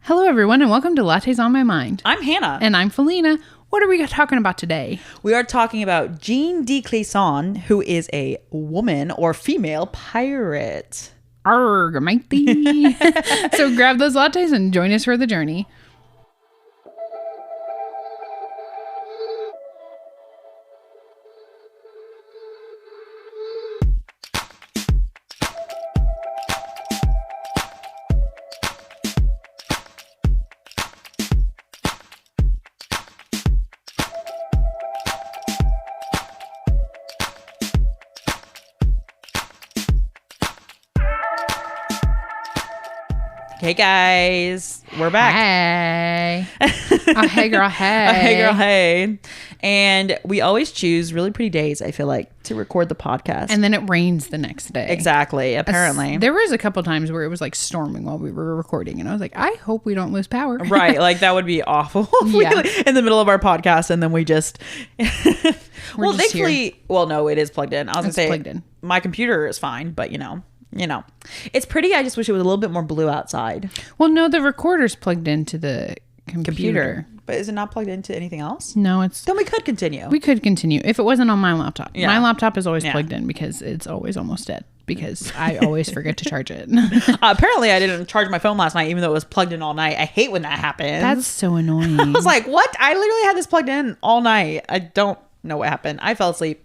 Hello, everyone, and welcome to Lattes on My Mind. I'm Hannah. And I'm Felina. What are we talking about today? We are talking about Jean de Clisson, who is a woman or female pirate. Arrgh, matey. So grab those lattes and join us for the journey. Hey guys, we're back. Hey. Oh, hey girl, hey. Oh, hey girl, hey. And we always choose really pretty days, I feel like, to record the podcast. And then it rains the next day. Exactly, apparently. There was a couple times where it was like storming while we were recording. And I was like, I hope we don't lose power. Right, like that would be awful. Yeah. In the middle of our podcast and then we just... well, just thankfully... here. Well, no, it is plugged in. I was going to say, plugged in. My computer is fine, but you know, it's pretty. I just wish it was a little bit more blue outside. Well, no, the recorder's plugged into the computer. But is it not plugged into anything else? No, it's... Then we could continue. We could continue if it wasn't on my laptop. Yeah. My laptop is always plugged in because it's always almost dead because I always forget to charge it. Apparently, I didn't charge my phone last night, even though it was plugged in all night. I hate when that happens. That's so annoying. I was like, what? I literally had this plugged in all night. I don't know what happened. I fell asleep.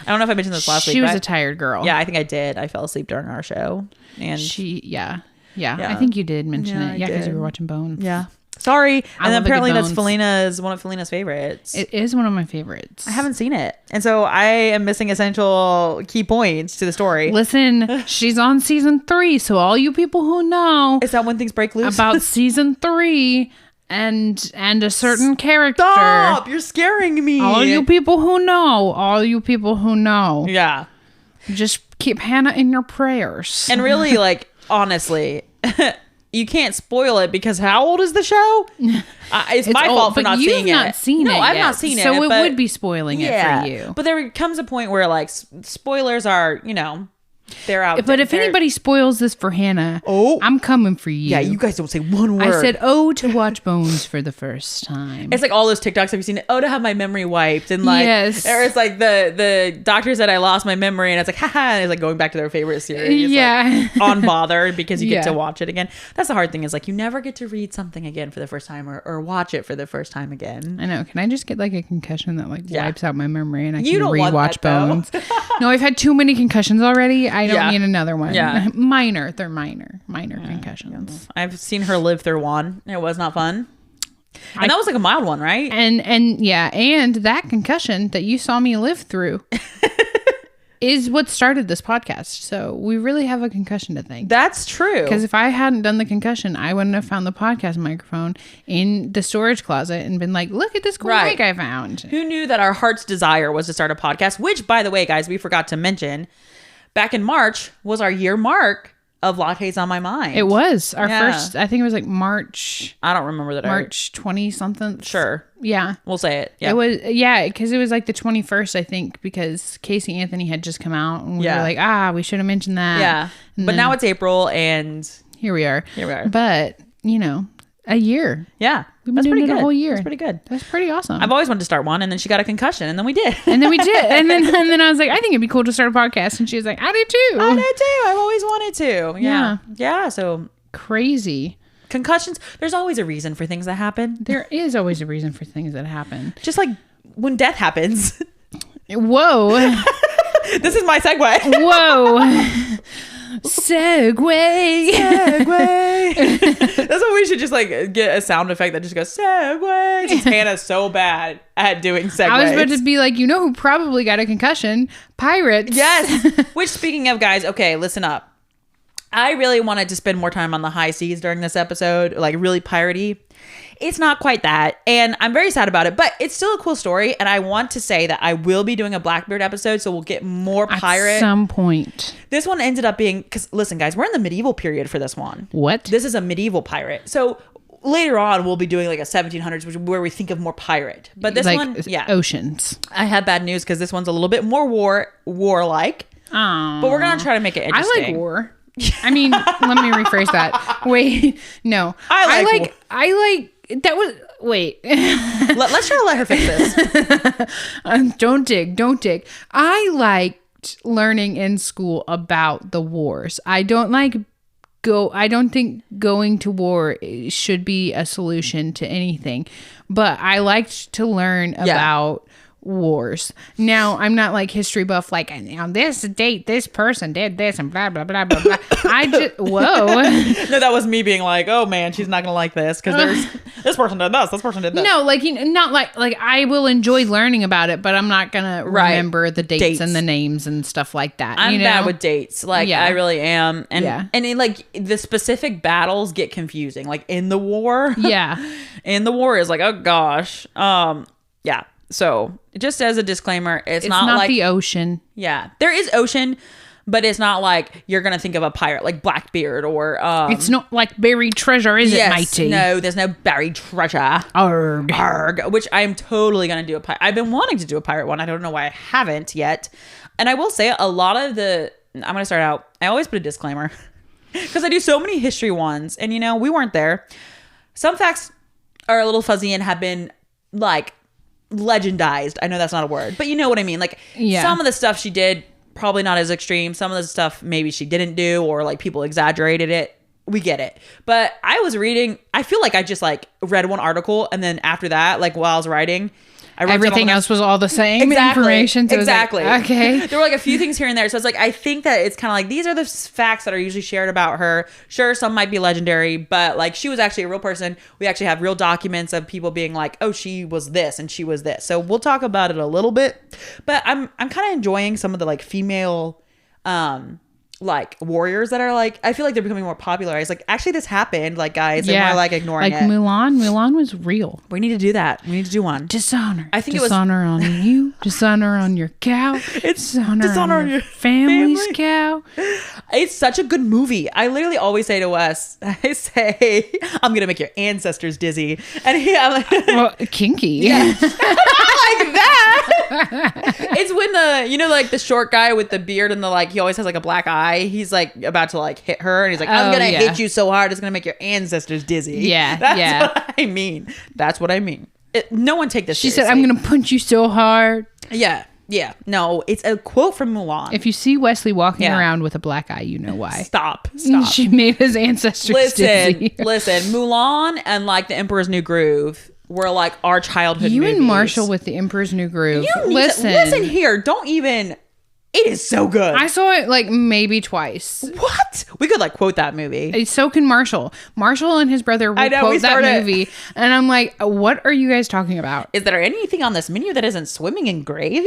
I don't know if I mentioned this last week. She was a tired girl. Yeah, I think I did. I fell asleep during our show. And Yeah. I think you did mention it. Yeah, because you were watching Bones. Yeah. Sorry. I And then love a good apparently that's Bones. one of Felina's favorites. It is one of my favorites. I haven't seen it. And so I am missing essential key points to the story. Listen, she's on season 3, so all you people who know Is that when things break loose? about season 3 and a certain character. Stop! You're scaring me. All you people who know. Yeah. Just keep Hannah in your prayers. And really, like, honestly, you can't spoil it because how old is the show? It's my fault for not seeing it. You've not seen it. No, I've yet, not seen it. So it but, would be spoiling it for you. But there comes a point where, like, spoilers are, they're out. But if anybody spoils this for Hannah, I'm coming for you. Yeah, you guys don't say one word. I said, to watch Bones for the first time. It's like all those TikToks. Have you seen it? To have my memory wiped. And like, yes. Or it's like the doctor said I lost my memory. And it's like, haha. And it's like going back to their favorite series. Yeah. Like, unbothered because you get to watch it again. That's the hard thing is like, you never get to read something again for the first time or watch it for the first time again. I know. Can I just get like a concussion that like wipes out my memory and I can don't rewatch want that, Bones? No, I've had too many concussions already. I don't need another one. Yeah. Minor. They're minor concussions. I've seen her live through one. It was not fun. And that was like a mild one, right? And that concussion that you saw me live through is what started this podcast. So we really have a concussion to thank. That's true. Because if I hadn't done the concussion, I wouldn't have found the podcast microphone in the storage closet and been like, look at this cool mic I found. Who knew that our heart's desire was to start a podcast? Which, by the way, guys, we forgot to mention, back in March was our year mark of Lattes on My Mind. It was our first, I think it was like March. I don't remember that. March 20 something. Sure. Yeah. We'll say it. Yeah. It was, because it was like the 21st, I think, because Casey Anthony had just come out and we were like, we should have mentioned that. Yeah. And but now it's April and here we are. Here we are. But, a year. Yeah. We've been doing it a whole year. That's pretty good. That's pretty awesome. I've always wanted to start one, and then she got a concussion, and then we did. And then I was like, I think it'd be cool to start a podcast. And she was like, I do too. I did too. I've always wanted to. Yeah. Yeah. So crazy. Concussions. There's always a reason for things that happen. There is always a reason for things that happen. Just like when death happens. Whoa. This is my segue. Whoa. Segway. That's what we should just like get a sound effect that just goes segway. Since Hannah's so bad at doing segues. I was about to be like, who probably got a concussion? Pirates. Yes. Which, speaking of, guys, okay, listen up. I really wanted to spend more time on the high seas during this episode, like really piratey. It's not quite that, and I'm very sad about it, but it's still a cool story, and I want to say that I will be doing a Blackbeard episode, so we'll get more pirate. At some point. This one ended up being, because listen, guys, we're in the medieval period for this one. What? This is a medieval pirate. So later on, we'll be doing like a 1700s, which is where we think of more pirate. But this one, oceans. I have bad news because this one's a little bit more warlike. Oh. But we're going to try to make it interesting. I like war. I mean, let me rephrase that. Wait, no. I like that was wait. Let's try to let her fix this. Don't dig. I liked learning in school about the wars. I don't think going to war should be a solution to anything, but I liked to learn about wars. Now, I'm not like history buff, like on this date, this person did this and blah, blah, blah, blah, blah. Whoa. No, that was me being like, oh man, she's not going to like this because there's this person did this person did this. No, like, not like I will enjoy learning about it, but I'm not going to remember the dates and the names and stuff like that. I'm bad with dates. Like, I really am. And like the specific battles get confusing. Like in the war. Yeah. In the war is like, oh gosh. Yeah. So just as a disclaimer, it's not like the ocean. Yeah, there is ocean, but it's not like you're going to think of a pirate like Blackbeard or... it's not like buried treasure, is it, matey? No, there's no buried treasure. Arg. Arg, which I'm totally going to do a pirate. I've been wanting to do a pirate one. I don't know why I haven't yet. And I will say a lot of the... I'm going to start out. I always put a disclaimer because I do so many history ones and, we weren't there. Some facts are a little fuzzy and have been like... legendized. I know that's not a word, but you know what I mean. Like some of the stuff she did, probably not as extreme. Some of the stuff maybe she didn't do, or like people exaggerated it. We get it. But I was reading, I feel like I just like read one article and then after that, like while I was writing, everything else was all the same information. So exactly. Like, okay. There were like a few things here and there. So it's like, I think that it's kind of like, these are the facts that are usually shared about her. Sure, some might be legendary, but like she was actually a real person. We actually have real documents of people being like, oh, she was this and she was this. So we'll talk about it a little bit, but I'm kind of enjoying some of the like female, like warriors that are like, I feel like they're becoming more popularized. Like actually this happened, like guys, and we're like ignoring like it. Mulan was real. We need to do that. We need to do one. Dishonor. I think dishonor on you. Dishonor on your cow. It's dishonor on your family's cow. It's such a good movie. I literally always say to Wes, I say, I'm gonna make your ancestors dizzy, and I'm like, well, kinky. Yeah. Like that. It's when like the short guy with the beard and the like, he always has like a black eye. He's like about to like hit her and he's like, I'm gonna hit you so hard it's gonna make your ancestors dizzy. Yeah. That's what I mean. That's what I mean. No one take this seriously. She said, I'm gonna punch you so hard. Yeah. No, it's a quote from Mulan. If you see Wesley walking around with a black eye, you know why. Stop. She made his ancestors dizzy. Listen, Mulan and like The Emperor's New Groove were like our childhood movies. And Marshall with The Emperor's New Groove. Listen here. Don't even... It is so good. I saw it like maybe twice. What? We could like quote that movie. So can Marshall. Marshall and his brother will quote that movie. And I'm like, what are you guys talking about? Is there anything on this menu that isn't swimming in gravy?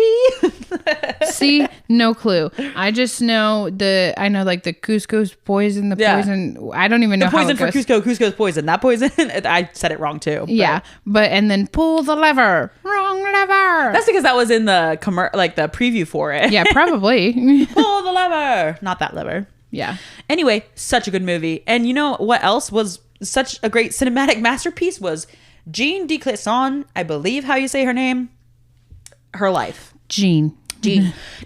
See, no clue. I just know I know like the Cusco's poison, poison. I don't even know how it goes. Poison for Cusco's poison. That poison, I said it wrong too. Yeah. And then pull the lever. Wrong lever. That's because that was in the the preview for it. Yeah, probably. Pull the lever. Not that lever. Yeah. Anyway, such a good movie. And you know what else was such a great cinematic masterpiece was Jean de Clisson, I believe how you say her name. Her life. Jean.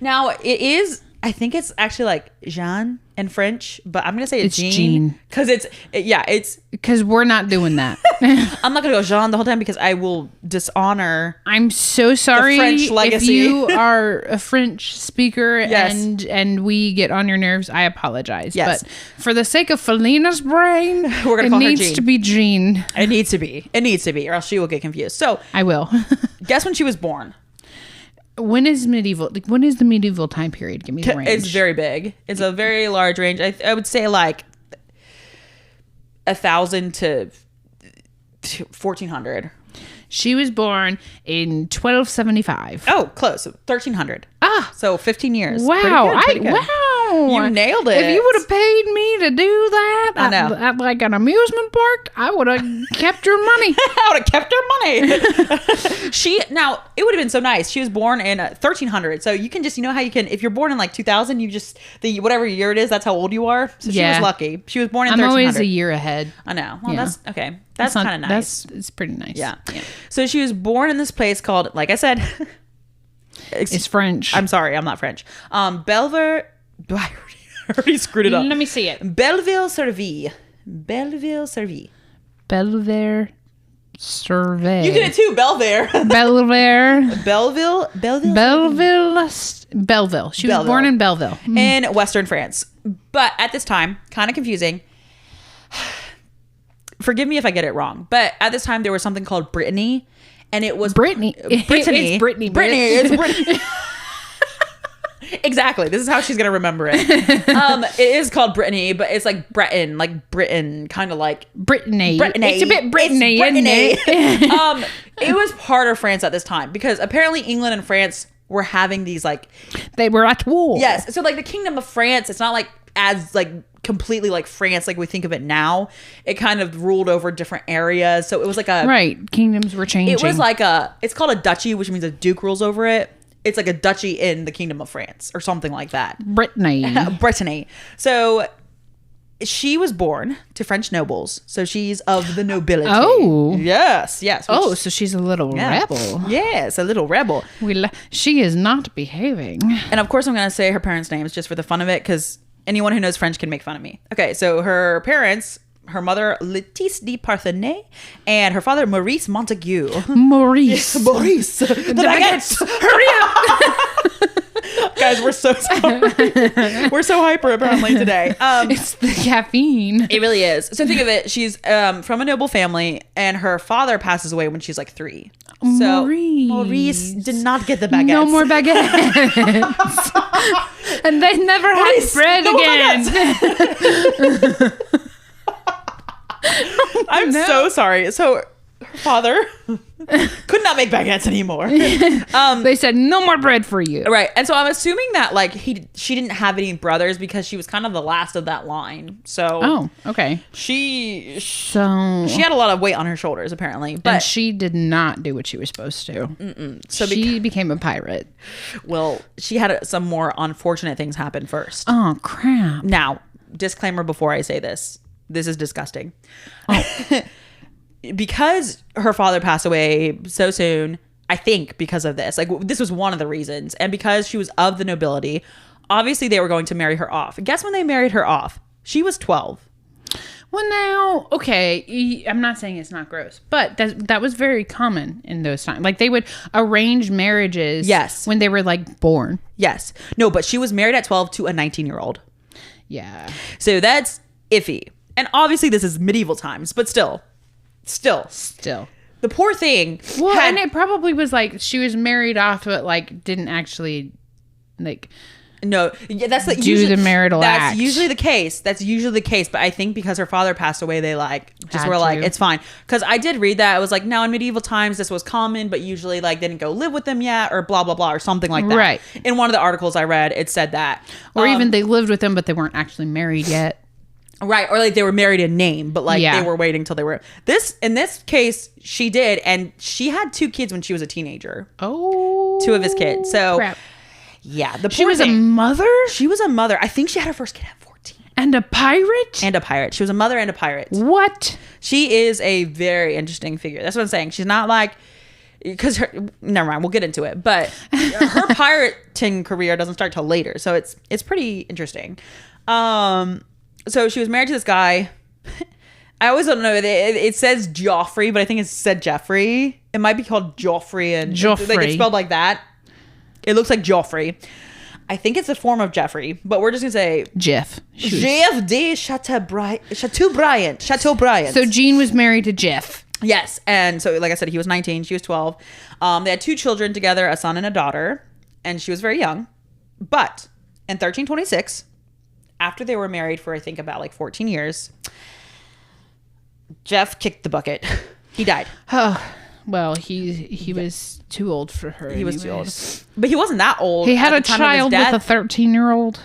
Now, it is, I think it's actually like Jean in French, but I'm going to say it's Jean. Because it's because we're not doing that. I'm not going to go Jean the whole time because I will dishonor. I'm so sorry the French legacy. If you are a French speaker and we get on your nerves. I apologize. Yes. But for the sake of Felina's brain, we're gonna call her Jean. It needs to be Jean. It needs to be, or else she will get confused. So I will. Guess when she was born. When is medieval? Like, when is the medieval time period? Give me the range. It's very big. It's a very large range. I would say like 1,000 to 1,400. She was born in 1275. Oh, close. 1,300. So 15 years. Wow. Pretty good. Wow. You nailed it. If you would have paid me to do that I know. at like an amusement park, I would have kept your money. I would have kept her money. Now, it would have been so nice. She was born in 1,300. So you can just, how you can, if you're born in like 2000, you just, whatever year it is, that's how old you are. So she was lucky. She was born in 1,300. I'm always a year ahead. I know. Well, that's okay. That's kind of nice. It's pretty nice. Yeah. So she was born in this place called, like I said, it's French. I'm sorry, I'm not French. Belver. already screwed it up. Let me see it. Belleville-Survey. Belleville-Survey. Belvedere Survey. You get it too, Belvedere. Belvedere. Belleville. Belleville. She was born in Belleville. In Western France. But at this time, kind of confusing. Forgive me if I get it wrong, but at this time there was something called Brittany, and it was Brittany. Brittany. It's Brittany. Brittany. It's Brittany. Exactly. This is how she's gonna remember it. It is called Brittany, but it's like Breton, like Britain, kind of like Brittany. Brittany. It's a bit Brittany, It's Brittany. isn't it? It was part of France at this time because apparently England and France were having these like They were at war. yes. So like the Kingdom of France, it's not like as like completely like France like we think of it now. It kind of ruled over different areas. So it was like a Right. Kingdoms were changing. it was like it's called a duchy, which means a duke rules over it. It's like a duchy in the Kingdom of France or something like that. Brittany. Brittany. So she was born to French nobles. So she's of the nobility. Oh. Yes, yes. Oh, so she's a little yeah. rebel. Yes, a little rebel. She is not behaving. And of course I'm going to say her parents' names just for the fun of it because anyone who knows French can make fun of me. Okay, so her parents, her mother, Lettice de Parthenay, and her father, Maurice Montague. Maurice. Maurice. The baguettes. Hurry up. Guys, we're so sorry. We're so hyper apparently today. It's the caffeine. It really is. So think of it. She's from a noble family, and her father passes away when she's like 3. So Maurice did not get the baguettes. No more baguettes. And they never had bread again. I'm so sorry. So her father could not make baguettes anymore. They said no more bread for you. Right. And so I'm assuming that like she didn't have any brothers because she was kind of the last of that line. So Oh, okay. she So had a lot of weight on her shoulders apparently. But and she did not do what she was supposed to. So she became a pirate. well, she had some more unfortunate things happen first. Oh crap. Now, disclaimer before I say this. This is disgusting. Oh. Because her father passed away so soon, I think because of this, like this was one of the reasons. And because she was of the nobility, obviously they were going to marry her off. Guess when they married her off? She was 12. Well, now, okay, I'm not saying it's not gross, but that was very common in those times. Like they would arrange marriages Yes. when they were like born. Yes. No, but she was married at 12 to a 19-year-old. Yeah. So that's iffy. And obviously this is medieval times, but still. The poor thing. Well, and it probably was like she was married off, but like didn't actually like no, yeah, that's do usually, the marital that's act. usually the case. That's usually the case. But I think because her father passed away, they like just Had were like, to. it's fine. Because I did read that. It was like, now in medieval times, this was common, but usually like they didn't go live with them yet or blah, blah, blah, or something like that. Right. In one of the articles I read, it said that. Or even they lived with them, but they weren't actually married yet. Right, or like they were married in name, but like Yeah. they were waiting till they were. In this case, she did, and she had 2 kids when she was a teenager. Oh. 2 of his kids. So, crap. yeah, the She poor was a thing. mother She was a mother. I think she had her first kid at 14. and a pirate? And a pirate. She was a mother and a pirate. What? She is a very interesting figure. That's what I'm saying. She's not like because her. Never mind. We'll get into it. But her pirating career doesn't start till later, so it's pretty interesting. So she was married to this guy. I always don't know. It says Joffrey, but I think it said Jeffrey. It might be called Joffrey, and Joffrey. like it's spelled like that. It looks like Joffrey. I think it's a form of Jeffrey, but we're just gonna say Jeff. Jeff de Chateaubriand. Chateaubriand. So Jean was married to Jeff. Yes, and so like I said, he was 19, she was 12. They had 2 children together, a son and a daughter, and she was very young. But in 1326, after they were married for I think about like 14 years, Jeff kicked the bucket. He died. Oh, well, he was too old for her. He was too old, but he wasn't that old. He had at a the time of his child with death. a 13-year-old.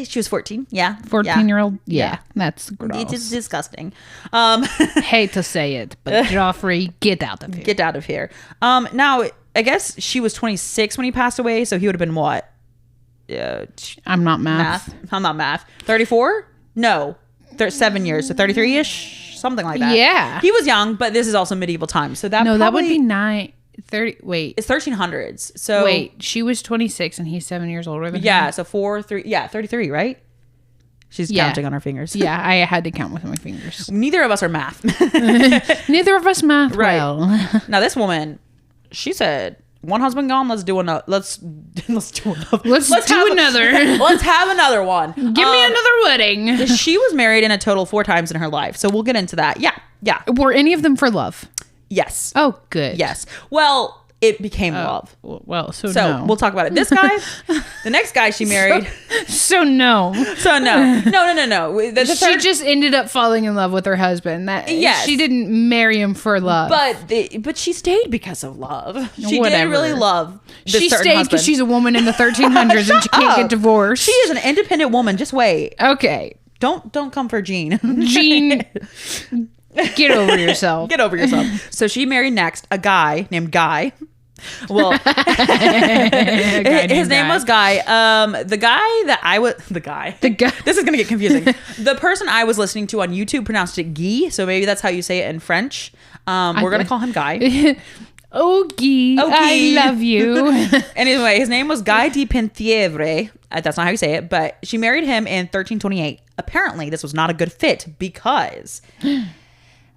She was 14. Yeah, 14-year-old. Yeah, that's gross. It is disgusting. Hate to say it, but Joffrey, get out of here. Get out of here. Now I guess she was 26 when he passed away, so he would have been what? I'm not math. I'm not math. 34? No. 7 years. So 33-ish? Something like that. Yeah. He was young, but this is also medieval times. So that that would be 30. Wait. It's 1300s. So Wait, she was 26 and he's 7 years older than her? yeah, so 4, 3, yeah, 33, right? She's counting on her fingers. Yeah, I had to count with my fingers. Neither of us are math. Neither of us math Right. well. Now this woman, she said, one husband gone, let's do another. Let's do another. Let's do another. Let's have another one. Give me another wedding. She was married in a total 4 times in her life. So we'll get into that. Yeah. Were any of them for love? Yes. Oh, good. Yes. Well, it became love. Well, so So no. we'll talk about it. This guy, the next guy she married. So no. So no. She just ended up falling in love with her husband. Yes. She didn't marry him for love. But she stayed because of love. She Whatever. did really love this She certain stayed husband. because she's a woman in the 1300s and she can't get divorced. She is an independent woman. Just wait. Okay. Don't come for Jean. Jean, get over yourself. Get over yourself. So she married next a guy named Guy. Well, his name was Guy. The guy. This is gonna get confusing. The person I was listening to on YouTube pronounced it Guy, so maybe that's how you say it in French. We're gonna call him Guy. Oh, Guy, I love you. Anyway, his name was Guy de Penthièvre. That's not how you say it, but she married him in 1328. Apparently, this was not a good fit because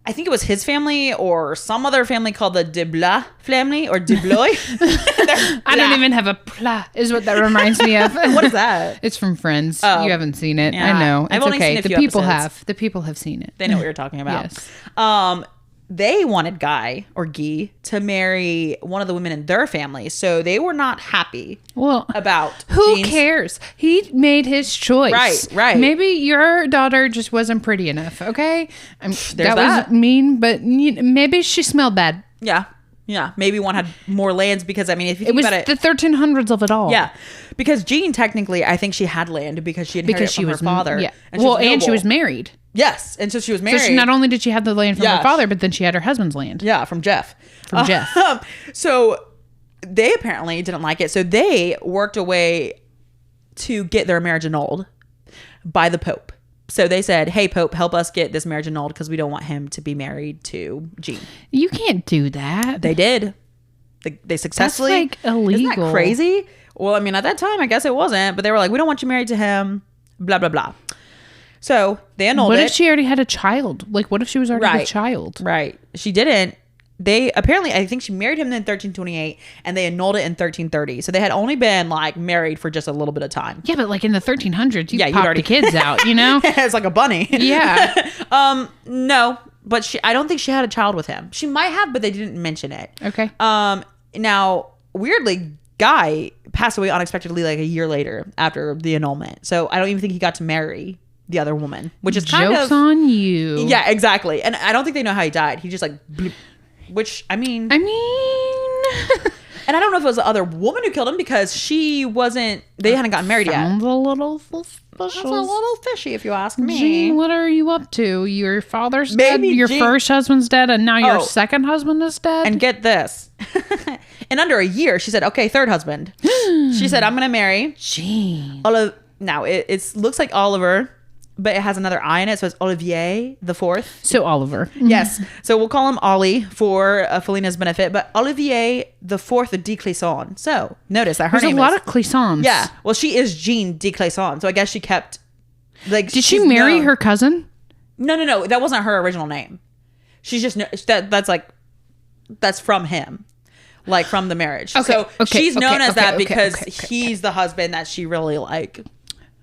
I think it was his family or some other family called the de Blois family or de Blois. I don't even have a plat, is what that reminds me of. What is that? It's from Friends. Oh. You haven't seen it. Yeah. I know. I've It's only okay. seen a The few people episodes. have. The people have seen it. They know what you're talking about. Yes. They wanted Guy or Guy to marry one of the women in their family, so they were not happy Well, about who Jean's- cares? He made his choice. Right. Maybe your daughter just wasn't pretty enough. Okay, that that. was mean, but maybe she smelled bad. Yeah. Maybe one had more lands because I mean, if you It think was about it, the 1300s of it all. yeah, because Jean technically, I think she had land because she inherited it from her father. Yeah. And she And she was noble. married. Yes, and so she was married. So not only did she have the land from Yeah. her father, but then she had her husband's land Yeah, from Jeff. from Jeff. So they apparently didn't like it. So they worked a way to get their marriage annulled by the Pope. So they said, hey, Pope, help us get this marriage annulled because we don't want him to be married to Jean. You can't do that. They did. They successfully. That's like illegal. Isn't that crazy? Well, I mean, at that time, I guess it wasn't. But they were like, we don't want you married to him. Blah, blah, blah. So they annulled it. What if she already had a child? Like, what if she was already with child? Right. She didn't. They apparently, I think she married him in 1328 and they annulled it in 1330. So they had only been like married for just a little bit of time. Yeah, but like in the 1300s, you you'd popped already the kids out, you know? It's like a bunny. Yeah. No, but I don't think she had a child with him. She might have, but they didn't mention it. Okay. Now, weirdly, Guy passed away unexpectedly like a year later after the annulment. So I don't even think he got to marry the other woman, which is kind Joke's of on you. Yeah, exactly. And I don't think they know how he died. He just like bloop, which I mean and I don't know if it was the other woman who killed him because she wasn't they hadn't gotten married yet. sounds a little suspicious. That's a little fishy if you ask me. Jean, what are you up to? Your father's Maybe dead, your Jean- first husband's dead, and now your Oh. second husband is dead? And get this. In under a year, she said, okay, third husband. She said, I'm going to marry Jean. Now, it looks like Oliver, but it has another I in it. So it's Olivier the fourth. So Oliver. Yes. So we'll call him Ollie for Felina's benefit. But Olivier the fourth de Clisson. So notice that her There's name a lot is. of Clisons. Yeah. Well, she is Jean de Clisson. So I guess she kept. Like, Did she she's marry known- her cousin? No. That wasn't her original name. She's just that's from him. Like from the marriage. So she's known as that because he's the husband that she really like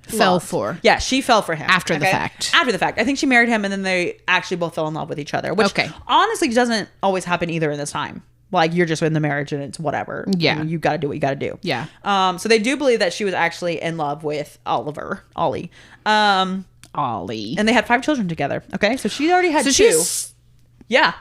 Fell loved. for. Yeah, she fell for him. After the fact. After the fact. I think she married him and then they actually both fell in love with each other. Which honestly doesn't always happen either in this time. Like you're just in the marriage and it's whatever. Yeah. You gotta do what you gotta do. Yeah. So they do believe that she was actually in love with Ollie. Ollie. And they had 5 children together. Okay. So she already had 2. She's Yeah.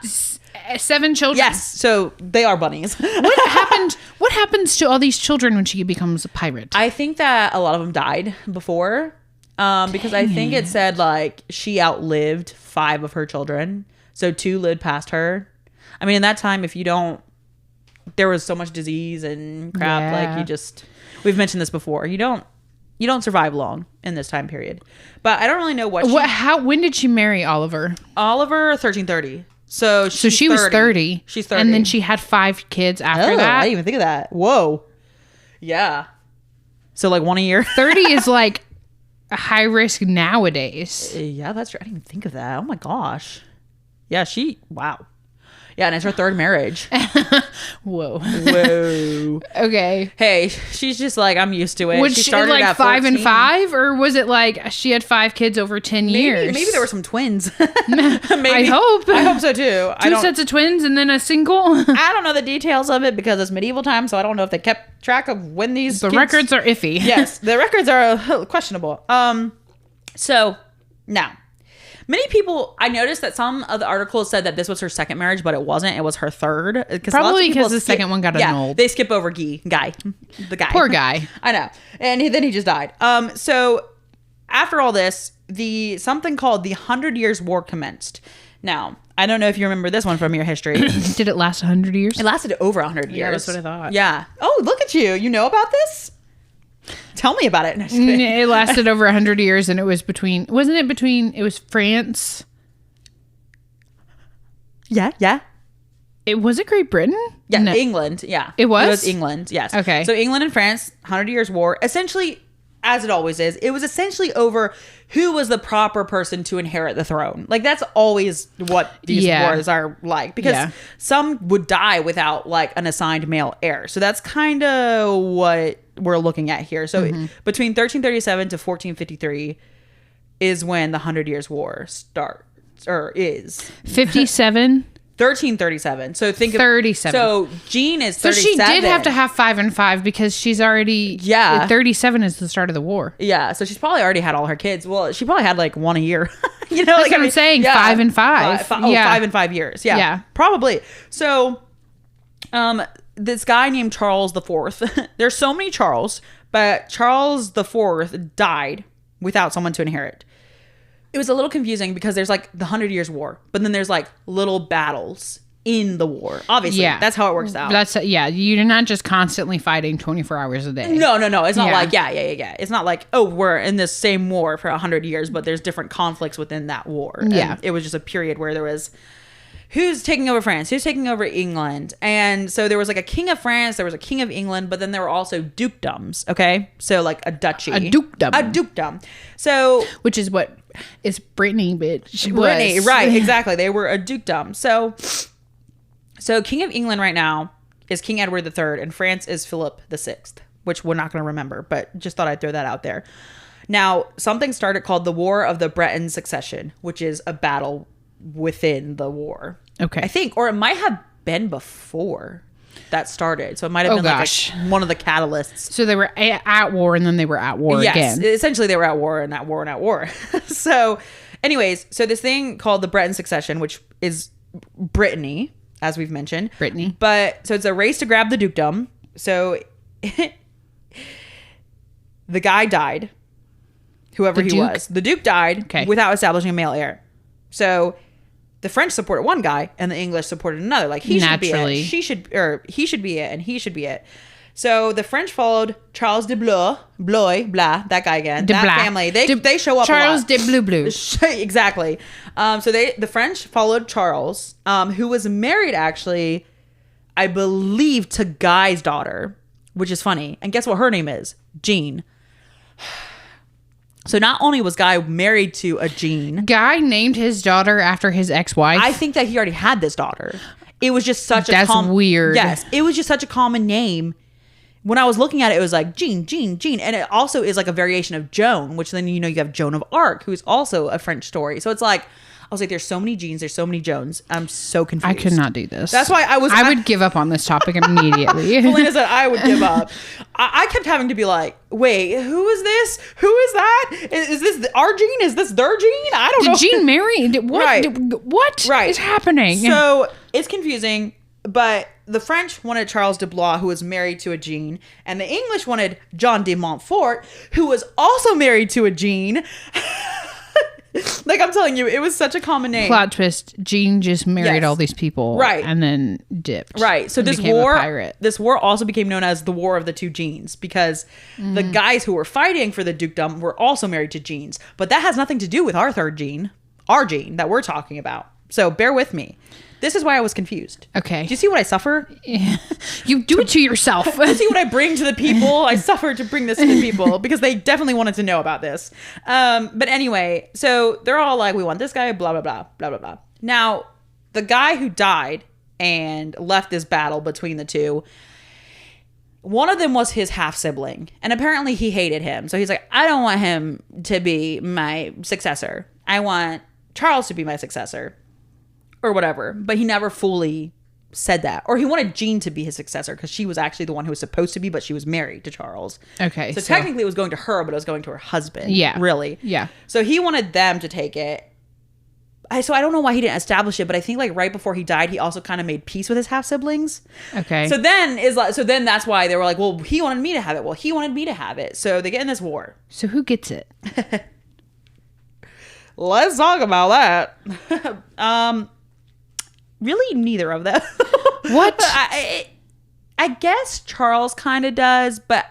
7 children. Yes. So they are bunnies. What happens to all these children when she becomes a pirate? I think that a lot of them died before, because I think it said like she outlived 5 of her children, so 2 lived past her. I mean, in that time, there was so much disease and crap. Yeah. Like we've mentioned this before. You don't survive long in this time period. But I don't really know when did she marry Oliver? Oliver 1330. So she was 30. She's 30. And then she had 5 kids after that. I didn't even think of that. Whoa. Yeah. So like 1 a year. 30 is like high risk nowadays. Yeah, that's right. I didn't even think of that. Oh my gosh. Yeah, wow. Yeah, and it's her third marriage. Whoa. Whoa. Okay. Hey, she's just like, I'm used to it. Was she started like at 5 and 14. 5, or was it like she had 5 kids over 10 years? Maybe there were some twins. I hope. I hope so too. Two sets of twins and then a single. I don't know the details of it because it's medieval times, so I don't know if they kept track of when these The records are iffy. Yes, the records are questionable. So now, many people, I noticed that some of the articles said that this was her second marriage, but it wasn't. It was her third. Probably because the second one got annulled. They skip over the guy. Poor guy. I know. And then he just died. So after all this, something called the 100 Years' War commenced. Now, I don't know if you remember this one from your history. Did it last 100 years? It lasted over 100 years. Yeah, that's what I thought. Yeah. Oh, look at you. You know about this? Tell me about it. No, it lasted over 100 years, and it was it was France. Yeah. Was it Great Britain? Yeah, No. England. Yeah. It was? It was England, yes. Okay. So England and France, 100 Years' War, essentially, as it always is, it was essentially over who was the proper person to inherit the throne. Like, that's always what these wars are like. Because some would die without, like, an assigned male heir. So that's kind of what we're looking at here. So between 1337 to 1453 is when the 100 Years' War starts, or is. 57? 1337. So think of 37. So Jean is 37. So she did have to have 5 and 5 because she's already 37 is the start of the war. Yeah, so she's probably already had all her kids. Well, she probably had like one a year. That's like, what I'm saying. 5 and 5. 5 and 5 years. Yeah. Probably. So this guy named Charles IV. There's so many Charles, but Charles IV died without someone to inherit. It was a little confusing because there's like the 100 Years' War, but then there's like little battles in the war. Obviously, that's how it works out. You're not just constantly fighting 24 hours a day. No. It's not like, It's not like, oh, we're in this same war for 100 years, but there's different conflicts within that war. Yeah. And it was just a period where there was who's taking over France, who's taking over England. And so there was like a king of France, there was a king of England, but then there were also dukedoms, okay? So like a duchy. A dukedom. A dukedom. So... Which is what is Brittany, bitch. Brittany, right, exactly. They were a dukedom. So King of England right now is King Edward III, and France is Philip VI, which we're not going to remember, but just thought I'd throw that out there. Now, something started called the War of the Breton Succession, which is a battle within the war. Okay. I think, or it might have been before that started. So it might have been like one of the catalysts. So they were at war and then they were at war again. Essentially they were at war and at war and at war. So anyways, so this thing called the Breton Succession, which is Brittany, as we've mentioned. Brittany. But so it's a race to grab the dukedom. So the guy died, whoever he was. The Duke died without establishing a male heir. So the French supported one guy and the English supported another. Like he should be it. He should be it and he should be it. So the French followed Charles de Blois, that guy again. Family. They show up Charles a lot. de Bleu. Exactly. So the French followed Charles, who was married actually, I believe, to Guy's daughter, which is funny. And guess what her name is? Jean. So not only was Guy married to a Jean. Guy named his daughter after his ex-wife. I think that he already had this daughter. It was just such That's weird. Yes. It was just such a common name. When I was looking at it, it was like Jean. And it also is like a variation of Joan, which then, you have Joan of Arc, who's also a French story. So it's like, I was like, there's so many Jeans, there's so many Joans. I'm so confused. I could not do this. That's why I would give up on this topic immediately. Felina said I would give up. I kept having to be like, wait, who is this? Who is that? Is this our Jean? Is this their Jean? I don't know. Did Jean marry? What? Right. What is happening? So it's confusing, but the French wanted Charles de Blois, who was married to a Jean, and the English wanted John de Montfort, who was also married to a Jean. Like I'm telling you, it was such a common name. Plot twist: Jean just married all these people, right, and then dipped. Right. So this war also became known as the War of the Two Jeans because the guys who were fighting for the dukedom were also married to Jeans, but that has nothing to do with our third Jean, our Jean that we're talking about. So bear with me. This is why I was confused. Okay. Do you see what I suffer? You do it to yourself. You see what I bring to the people? I suffer to bring this to the people because they definitely wanted to know about this. But anyway, so they're all like, we want this guy, blah, blah, blah, blah, blah, blah. Now, the guy who died and left this battle between the two, one of them was his half sibling, and apparently he hated him. So he's like, I don't want him to be my successor. I want Charles to be my successor or whatever. But he never fully said that. Or he wanted Jean to be his successor because she was actually the one who was supposed to be, but she was married to Charles. Okay. So technically it was going to her, but it was going to her husband. Yeah. Really. Yeah. So he wanted them to take it. So I don't know why he didn't establish it, but I think like right before he died, he also kind of made peace with his half siblings. Okay. So then that's why they were like, well, he wanted me to have it. Well, he wanted me to have it. So they get in this war. So who gets it? Let's talk about that. Really, neither of them. What? I guess Charles kind of does, but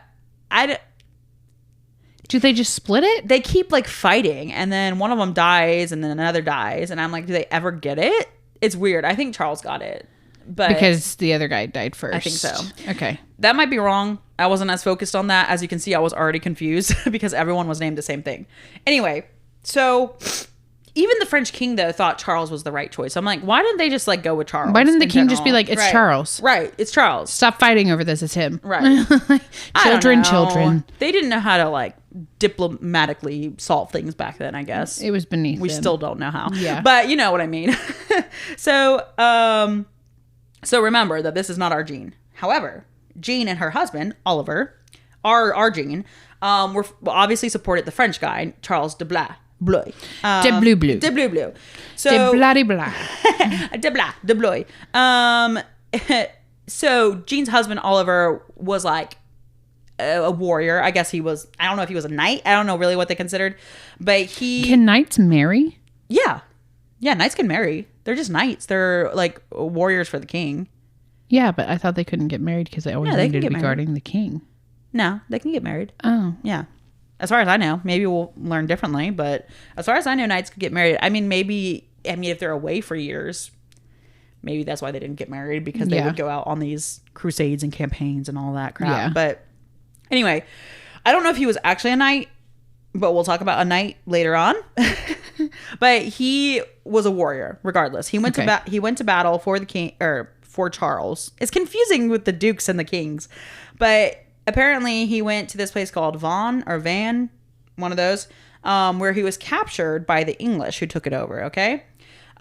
Do they just split it? they keep like fighting, and then one of them dies, and then another dies, and I'm like, do they ever get it? It's weird. I think Charles got it, but Because the other guy died first. I think so. Okay. that might be wrong. I wasn't as focused on that. As you can see, I was already confused because everyone was named the same thing. Anyway, so even the French king though thought Charles was the right choice. I'm like, why didn't they just like go with Charles? Why didn't the in king just be general? like, it's Right. Charles? Right, it's Charles. Stop fighting over this. It's him. Right. I don't know. Children. They didn't know how to like diplomatically solve things back then, I guess. It was beneath We them. still don't know how. Yeah. But you know what I mean. So remember that this is not our Jean. However, Jean and her husband, Oliver, our Jean, were obviously supported the French guy, Charles de Blois. De Bleu Bleu. De Bleu Bleu. So De bloody blah. de Blois. De Blois. So Jean's husband, Oliver, was like a warrior. I guess he was, I don't know if he was a knight. I don't know really what they considered. But he... Can knights marry? Yeah. Yeah, knights can marry. They're just knights. They're like warriors for the king. Yeah, but I thought they couldn't get married because they always they can needed to get be married. guarding the king. No, they can get married. Oh. Yeah. As far as I know. Maybe we'll learn differently. But as far as I know, knights could get married. I mean, if they're away for years, maybe that's why they didn't get married, because they would go out on these crusades and campaigns and all that crap. Yeah. But anyway, I don't know if he was actually a knight, but we'll talk about a knight later on. But he was a warrior regardless. He went to battle for the king, or for Charles. It's confusing with the dukes and the kings. But apparently he went to this place called Van, one of those, where he was captured by the English who took it over, okay?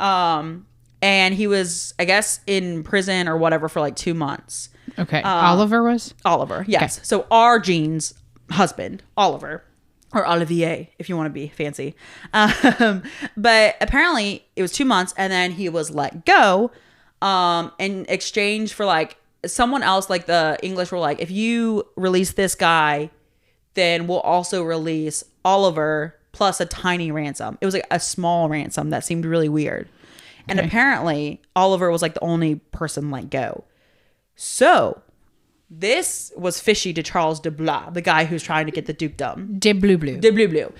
And he was, I guess, in prison or whatever for like 2 months. Okay. Oliver was? Oliver, yes. Okay. So our Jean's husband, Oliver, or Olivier, if you want to be fancy. But apparently it was 2 months, and then he was let go in exchange for like someone else. Like the English were like, if you release this guy, then we'll also release Oliver plus a tiny ransom. It was like a small ransom that seemed really weird. And apparently Oliver was like the only person let go. So this was fishy to Charles de Blois, the guy who's trying to get the dukedom. De Bleu Bleu. De Bleu Bleu.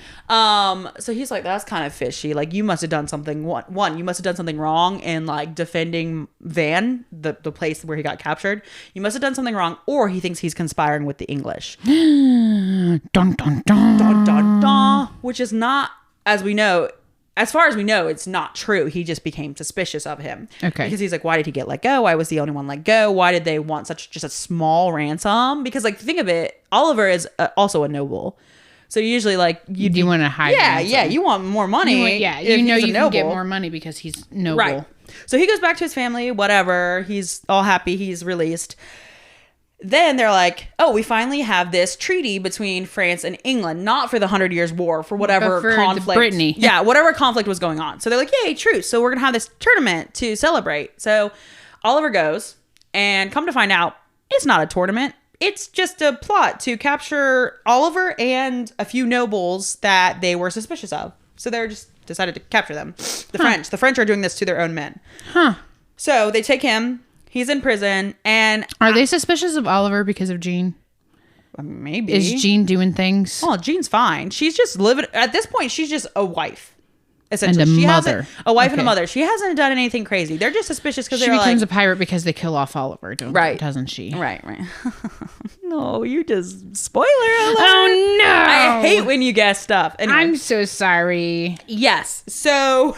So he's like, that's kind of fishy. Like, you must have done something. One, you must have done something wrong in like defending Van, the place where he got captured. You must have done something wrong, or he thinks he's conspiring with the English. Dun, dun, dun. Dun, dun, dun. Which is not, as far as we know, it's not true. He just became suspicious of him. Okay. Because he's like, why did he get let go? Why was the only one let go? Why did they want just a small ransom? Because like, think of it, Oliver is also a noble. So usually like you want to hide. Yeah, you want more money. You can get more money because he's noble. Right. So he goes back to his family, whatever. He's all happy. He's released. Then they're like, oh, we finally have this treaty between France and England, not for the 100 Years' War, for whatever conflict. Brittany. Yeah, whatever conflict was going on. So they're like, yay, truce. So we're going to have this tournament to celebrate. So Oliver goes, and come to find out, it's not a tournament. It's just a plot to capture Oliver and a few nobles that they were suspicious of. So they're just decided to capture them. The French are doing this to their own men. Huh. So they take him. He's in prison, and are they suspicious of Oliver because of Jean? Maybe. Is Jean doing things? Oh, Jean's fine. She's just living at this point. She's just a wife. Essentially, And a she mother. hasn't a wife and a Okay. mother. She hasn't done anything crazy. They're just suspicious because She they're becomes like, a pirate because they kill off Oliver, doesn't she? right. No, you just spoiler alert. Oh no! I hate when you guess stuff. Anyway. I'm so sorry. Yes. So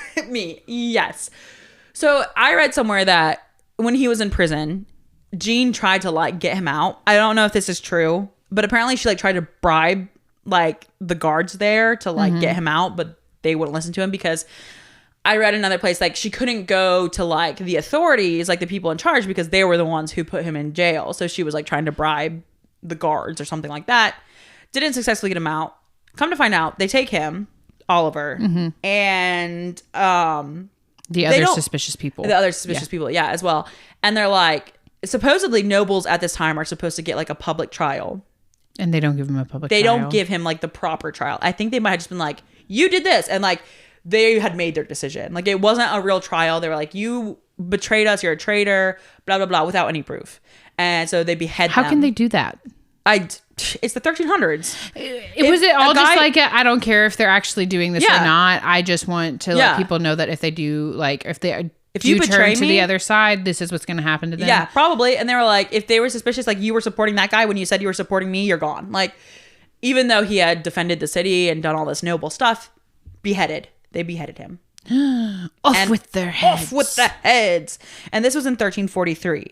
yes. So I read somewhere that when he was in prison, Jean tried to like get him out. I don't know if this is true, but apparently she like tried to bribe like the guards there to like get him out, but they wouldn't listen to him because I read another place like she couldn't go to like the authorities, like the people in charge, because they were the ones who put him in jail. So she was like trying to bribe the guards or something like that. Didn't successfully get him out. Come to find out, they take him, Oliver, and The other suspicious people. the other suspicious people, as well. And they're like, supposedly nobles at this time are supposed to get like a public trial. And they don't give him a public They trial. don't give him like the proper trial. I think they might have just been like, you did this. And like, they had made their decision. Like, it wasn't a real trial. They were like, you betrayed us. You're a traitor, blah, blah, blah, without any proof. And so they behead them. How can they do that? It's the 1300s. Was it all just guy- like I don't care if they're actually doing this Yeah. or not. I just want to Yeah. let people know that if they do, like, if you do betray turn to me- the other side, this is what's going to happen to them. Yeah, probably. And they were like, if they were suspicious, like you were supporting that guy when you said you were supporting me, you're gone. Like, even though he had defended the city and done all this noble stuff, beheaded. They beheaded him. Off with their heads. Off with the heads. And this was in 1343.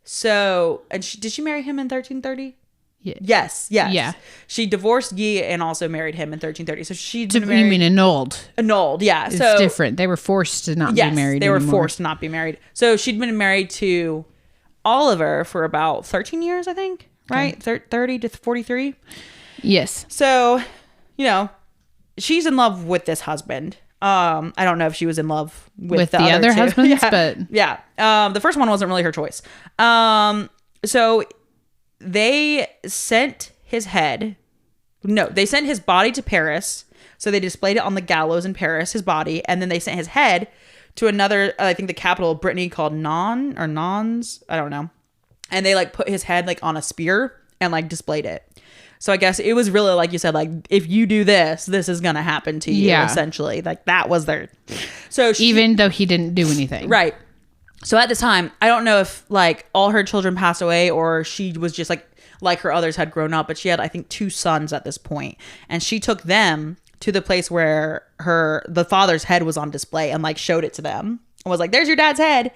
So, and did she marry him in 1330? Yeah. Yes. Yeah. She divorced Guy and also married him in 1330. So she You mean annulled? annulled. Yeah. It's So different. They were forced to not yes, be married they were anymore. forced to not be married. So she'd been married to Oliver for about 13 years, I think. Right? 30 to 43. Yes. So, you know, she's in love with this husband. I don't know if she was in love with the other two. husbands, yeah. but Yeah. The first one wasn't really her choice. So they sent his head. No, they sent his body to Paris. So they displayed it on the gallows in Paris, his body, and then they sent his head to another, I think the capital of Brittany called Nons. I don't know. And they like put his head like on a spear and like displayed it. So I guess it was really, like you said, like, if you do this, this is going to happen to you, essentially. Like, that was their... So even though he didn't do anything. Right. So at this time, I don't know if, like, all her children passed away or she was just, like her others had grown up. But she had, I think, 2 sons at this point. And she took them to the place where the father's head was on display and, like, showed it to them. And was like, there's your dad's head.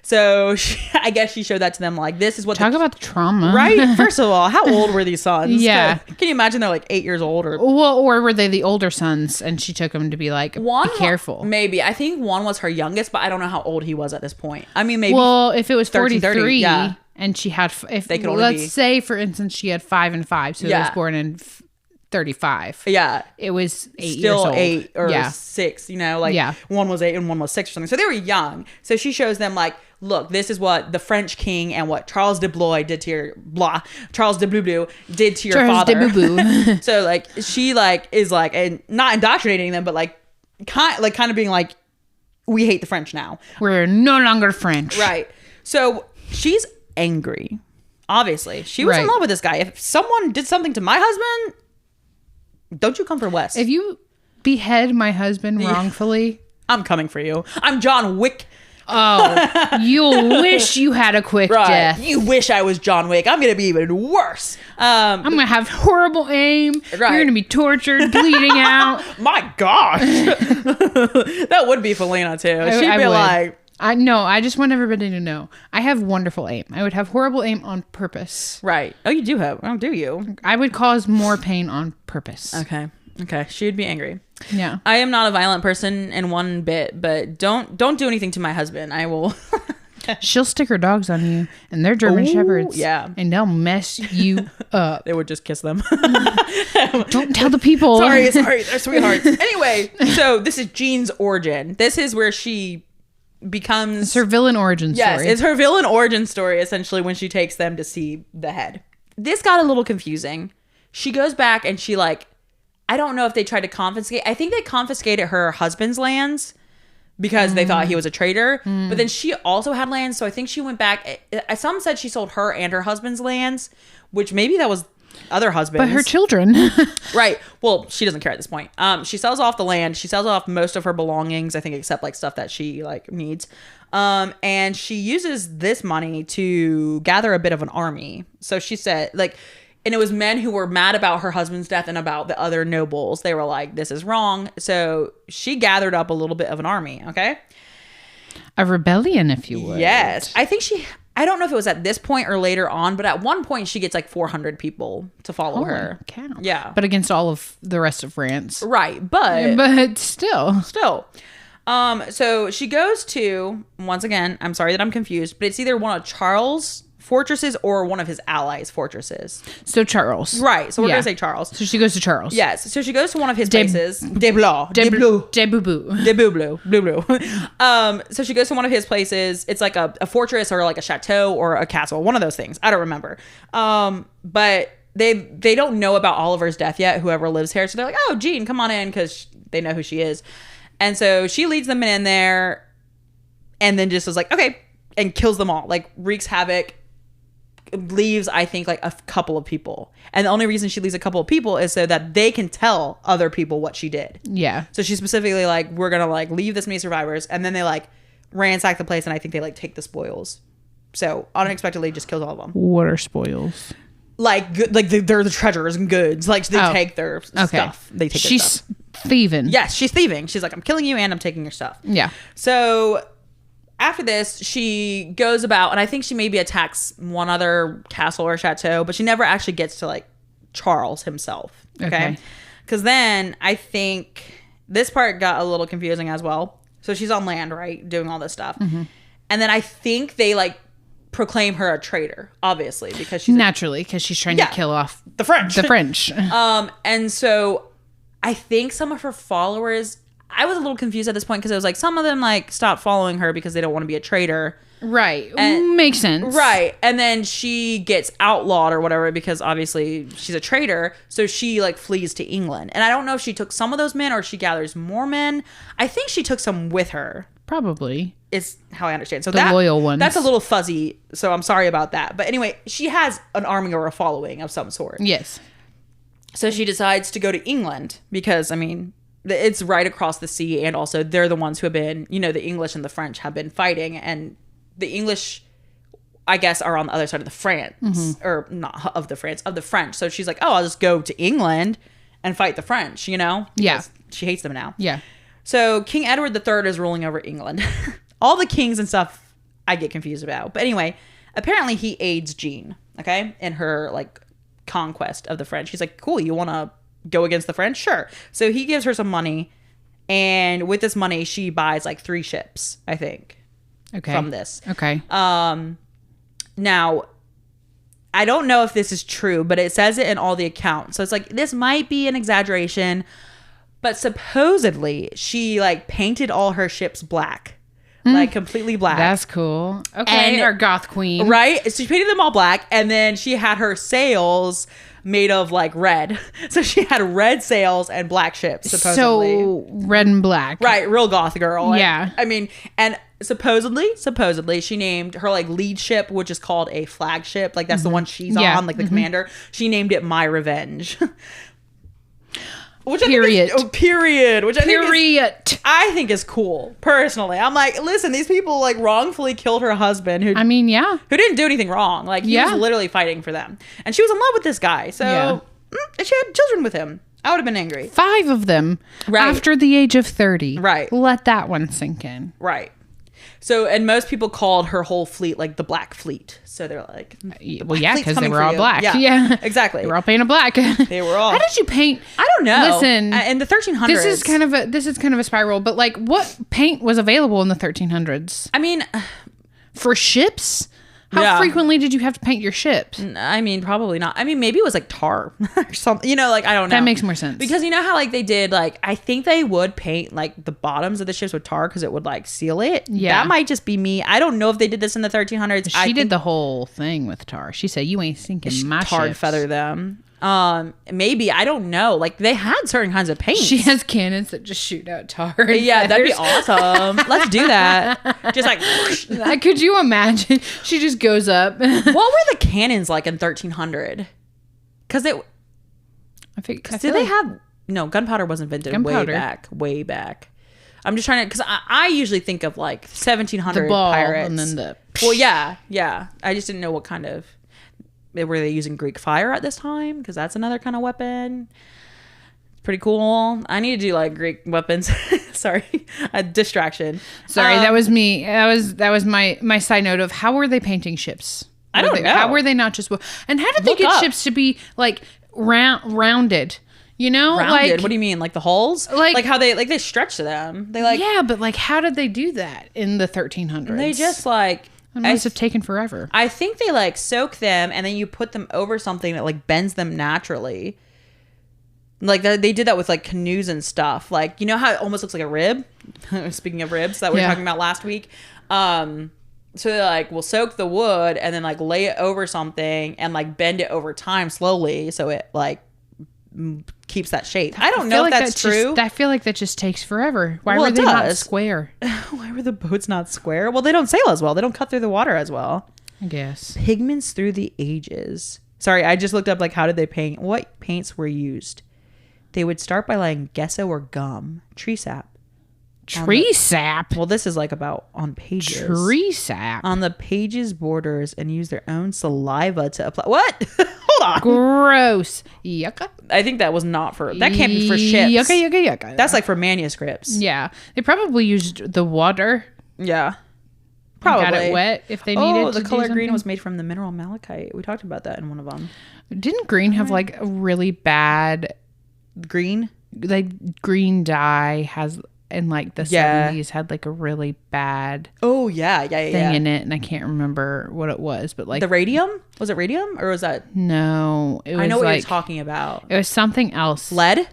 So I guess she showed that to them, like, this is what... Talk about the trauma. Right? First of all, how old were these sons? Yeah. Can you imagine they're like 8 years old? Or were they the older sons and she took them to be like, be careful? Maybe. I think one was her youngest, but I don't know how old he was at this point. I mean, maybe... Well, if it was 43 yeah. and she had... If They could only let's be- say, for instance, she had 5 and 5, so he was born in 35. Yeah. It was 8 years Still old. 8 or 6, you know? Like, one was 8 and one was 6 or something. So they were young. So she shows them, like, look, this is what the French king and what Charles de Blois did to your... Charles de Blue did to your Charles father. de Boo. So, like, she, like, is, like... And not indoctrinating them, but, like, kind of being, like, we hate the French now. We're no longer French. Right. So she's angry. Obviously. She was in love with this guy. If someone did something to my husband, don't you come for Wes. If you behead my husband wrongfully... I'm coming for you. I'm John Wick. Oh, you'll wish you had a quick death. You wish I was John Wick. I'm going to be even worse. I'm going to have horrible aim. Right. You're going to be tortured, bleeding out. My gosh. That would be Felina, too. She'd I be would. like... I just want everybody to know. I have wonderful aim. I would have horrible aim on purpose. Right. Oh, you do have... Oh, do you? I would cause more pain on purpose. Okay. She would be angry. Yeah. I am not a violent person in one bit, but don't do anything to my husband. I will... She'll stick her dogs on you, and they're German Shepherds. Yeah. And they'll mess you up. They would just kiss them. Don't tell the people. Sorry, they're sweethearts. Anyway, so this is Jean's origin. This is where she becomes... It's her villain origin story. Yes, it's her villain origin story, essentially, when she takes them to see the head. This got a little confusing. She goes back and she, like... I don't know if they tried to confiscate... I think they confiscated her husband's lands because they thought he was a traitor. But then she also had lands, so I think she went back... Some said she sold her and her husband's lands, which maybe that was other husbands. But her children. Right. Well, she doesn't care at this point. She sells off the land. She sells off most of her belongings, I think, except like stuff that she like needs. And she uses this money to gather a bit of an army. So she said, like, and it was men who were mad about her husband's death and about the other nobles. They were like, this is wrong. So she gathered up a little bit of an army. Okay. A rebellion, if you would. Yes. I don't know if it was at this point or later on, but at one point she gets like 400 people to follow her. Cow. Yeah. But against all of the rest of France. Right. But still. So she goes to, once again, I'm sorry that I'm confused, but it's either one of Charles' fortresses or one of his allies' fortresses. So Charles. Right. So we're going to say Charles. So she goes to Charles. Yes. So she goes to one of his places. De Boo-Boo. So she goes to one of his places. It's like a fortress or like a chateau or a castle. One of those things. I don't remember. But they don't know about Oliver's death yet, whoever lives here. So they're like, oh, Jean, come on in, because they know who she is. And so she leads them in there and then just is like, okay, and kills them all. Like, wreaks havoc. Leaves, I think, like a couple of people. And the only reason she leaves a couple of people is so that they can tell other people what she did. Yeah. So she's specifically like, we're gonna like leave this many survivors, and then they like ransack the place, and I think they like take the spoils. So unexpectedly just kills all of them. What are spoils? Like they're the treasures and goods. Like they take their stuff. They take their stuff. She's thieving. Yes, she's thieving. She's like, I'm killing you and I'm taking your stuff. Yeah. So after this, she goes about, and I think she maybe attacks one other castle or chateau, but she never actually gets to like Charles himself. Okay. Because then I think this part got a little confusing as well. So she's on land, right? Doing all this stuff. Mm-hmm. And then I think they like proclaim her a traitor, obviously, because she's naturally, because she's trying to kill off the French. And so I think some of her followers, I was a little confused at this point because it was like some of them like stopped following her because they don't want to be a traitor. Right. Makes sense. Right. And then she gets outlawed or whatever because obviously she's a traitor. So she like flees to England. And I don't know if she took some of those men or she gathers more men. I think she took some with her. Probably. Is how I understand. So the loyal ones. That's a little fuzzy. So I'm sorry about that. But anyway, she has an army or a following of some sort. Yes. So she decides to go to England because, I mean, it's right across the sea, and also they're the ones who have been, you know, the English and the French have been fighting, and the English, I guess, are on the other side of the France, or not of the French. So she's like, oh, I'll just go to England and fight the French, you know? Yeah. She hates them now. Yeah. So King Edward III is ruling over England. All the kings and stuff I get confused about. But anyway, apparently he aids Jean, okay, in her, like, conquest of the French. He's like, cool, you want to go against the French? Sure. So he gives her some money, and with this money she buys like 3 ships, I think, from this. Okay. Now I don't know if this is true, but it says it in all the accounts, so it's like this might be an exaggeration, but supposedly she like painted all her ships black. Like completely black. That's cool. Okay. And our goth queen. Right? So she painted them all black, and then she had her sails made of like red. So she had red sails and black ships, supposedly. So red and black. Right, real goth girl. Yeah. I mean, and supposedly she named her like lead ship, which is called a flagship. Like that's the one she's on, like the commander. She named it My Revenge. Which period. I think is cool. Personally, I'm like, listen, these people like wrongfully killed her husband. Who didn't do anything wrong. Like he was literally fighting for them, and she was in love with this guy. So and she had children with him. I would have been angry. 5 of them after the age of 30. Right. Let that one sink in. Right. So, and most people called her whole fleet like the Black Fleet. So they're like, well, yeah, because they were all black. Yeah, exactly. They were all painted black. They were all. How did you paint? I don't know. Listen, in the 1300s, this is kind of a spiral. But like, what paint was available in the 1300s? I mean, for ships. How frequently did you have to paint your ships? I mean, probably not. I mean, maybe it was like tar or something. You know, like, I don't know. That makes more sense. Because you know how like they did, like, I think they would paint like the bottoms of the ships with tar because it would like seal it. Yeah. That might just be me. I don't know if they did this in the 1300s. She did the whole thing with tar. She said, you ain't sinking my tarred ships. Feather them. Maybe, I don't know. Like they had certain kinds of paint. She has cannons that just shoot out tar. Yeah, that'd be awesome. Let's do that. Just like, could you imagine? She just goes up. What were the cannons like in 1300? Because they have No, gunpowder was invented Gunpowder. way back. I'm just trying to, because I usually think of like 1700 The ball pirates. and then the... Well, yeah. I just didn't know what kind of, were they using Greek fire at this time? Because that's another kind of weapon. Pretty cool. I need to do like Greek weapons. Sorry, a distraction. Sorry, that was me. That was my side note of how were they painting ships? I don't know. How were they not just... And how did they get ships to be like rounded? You know, rounded. like What do you mean, like the holes? Like how they stretch them. They like yeah, but like how did they do that in the 1300s? They just like it must have taken forever. I think they like soak them and then you put them over something that like bends them naturally. Like they did that with like canoes and stuff. Like you know how it almost looks like a rib. Speaking of ribs that we were talking about last week. So they like will soak the wood and then like lay it over something and like bend it over time slowly so it like keeps that shape. I don't know if that's true. I feel like that just takes forever. Why were they not square? Why were the boats not square? Well, they don't sail as well. They don't cut through the water as well. I guess. Pigments through the ages. Sorry, I just looked up like how did they paint? What paints were used? They would start by laying gesso or gum, tree sap. Tree sap? Well, this is like about on pages. Tree sap. On the pages borders and use their own saliva to apply. What? Hold on. Gross. Yucca. I think that was not for, that can't be for ships. Yucca. That's like for manuscripts. Yeah. They probably used the water. Yeah. Probably. Got it wet if they needed to. Oh, the color do green was made from the mineral malachite. We talked about that in one of them. Didn't green have like a really bad green? Like green dye has in like the 70s had like a really bad thing in it, and I can't remember what it was, but like the radium? Was it radium or was that? No, it was I know what like, you're talking about. It was something else. Lead?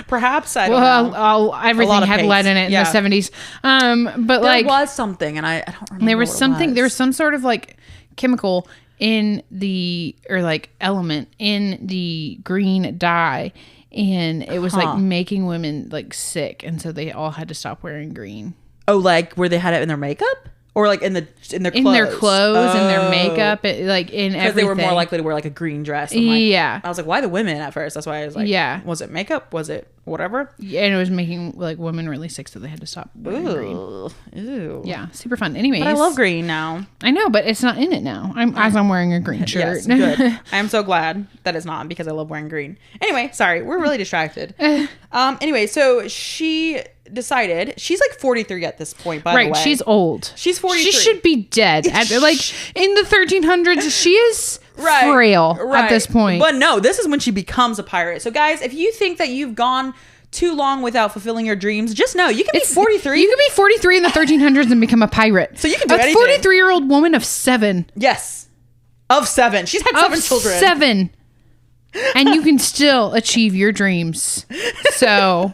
Perhaps, I don't know. Everything had lead in it in the 70s. But there was something, and I don't remember. There was something. There was some sort of like chemical in the or like element in the green dye. And it was like making women like sick, and so they all had to stop wearing green. Oh, like where they had it in their makeup, or like in their clothes, in their makeup, like in everything. Because they were more likely to wear like a green dress. And like, yeah, I was like, why the women at first? That's why I was like, yeah, was it makeup? Was it whatever? Yeah, and it was making like women really sick, so they had to stop wearing green. Ew. Yeah, super fun. Anyways, but I love green now. I know, but it's not in it now. I'm wearing a green shirt. Yes, good. I'm so glad that it's not because I love wearing green. Anyway, sorry, we're really distracted. Anyway, so she decided she's like 43 at this point. By the way, right? She's old. She's 43. She should be dead. Like in the 1300s, she is frail at this point. But no, this is when she becomes a pirate. So guys, if you think that you've gone too long without fulfilling your dreams, just know you can be 43. You can be 43 in the 1300s and become a pirate. So you can do anything. A 43-year-old woman of 7. Yes, of 7. She's had 7 children. 7, and you can still achieve your dreams. So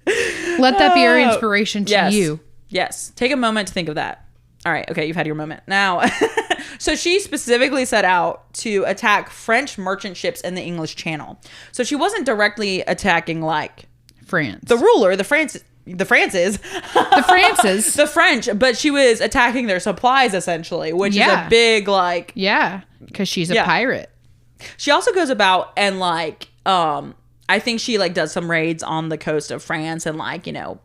let that be your inspiration to you. Yes, take a moment to think of that. All right, okay, you've had your moment now. So she specifically set out to attack French merchant ships in the English Channel. So she wasn't directly attacking like France, the ruler, the French, but she was attacking their supplies essentially, which is a big like because she's a pirate. She also goes about and like I think she like does some raids on the coast of France and like, you know,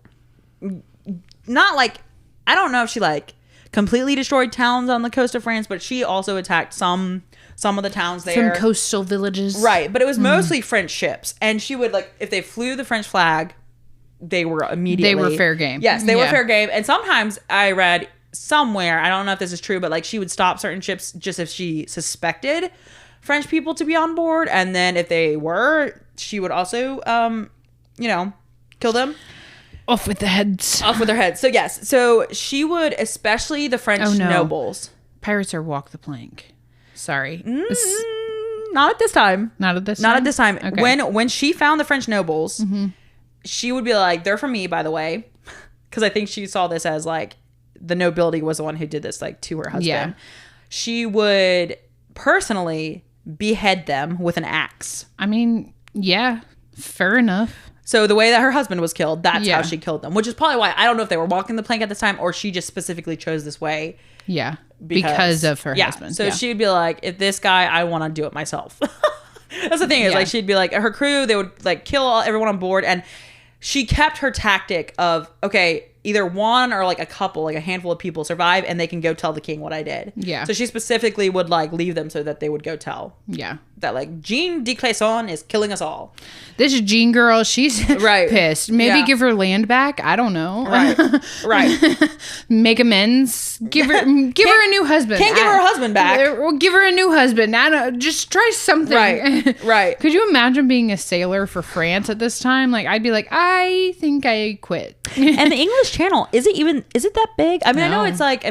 not like, I don't know if she like completely destroyed towns on the coast of France, but she also attacked some of the towns there. Some coastal villages. Right. But it was mostly French ships. And she would like, if they flew the French flag, they were immediately. They were fair game. Yes, they were fair game. And sometimes I read somewhere, I don't know if this is true, but like she would stop certain ships just if she suspected French people to be on board. And then if they were, she would also, you know, kill them. Off with their heads. So yes. So she would, especially the French nobles. Pirates are walk the plank. Sorry. Not at this time. Not at this time? Okay. When she found the French nobles, she would be like, they're from me, by the way. Because I think she saw this as like, the nobility was the one who did this like to her husband. Yeah. She would personally behead them with an axe. I mean, yeah, fair enough. So the way that her husband was killed, that's how she killed them. Which is probably why, I don't know if they were walking the plank at this time or she just specifically chose this way. Yeah. Because of her husband. So she would be like, if this guy, I want to do it myself. That's the thing is like she'd be like her crew, they would like kill everyone on board, and she kept her tactic of okay, either one or like a couple, like a handful of people survive and they can go tell the king what I did. Yeah. So she specifically would like leave them so that they would go tell. Yeah. That like Jean de Clisson is killing us all. This Jean girl, she's pissed. Maybe give her land back. I don't know. Right. Make amends. Give her a new husband. Can't give her husband back. Or give her a new husband. I don't. Just try something. Right. Could you imagine being a sailor for France at this time? Like I'd be like, I think I quit. And the English Channel is it that big? I mean, I know it's like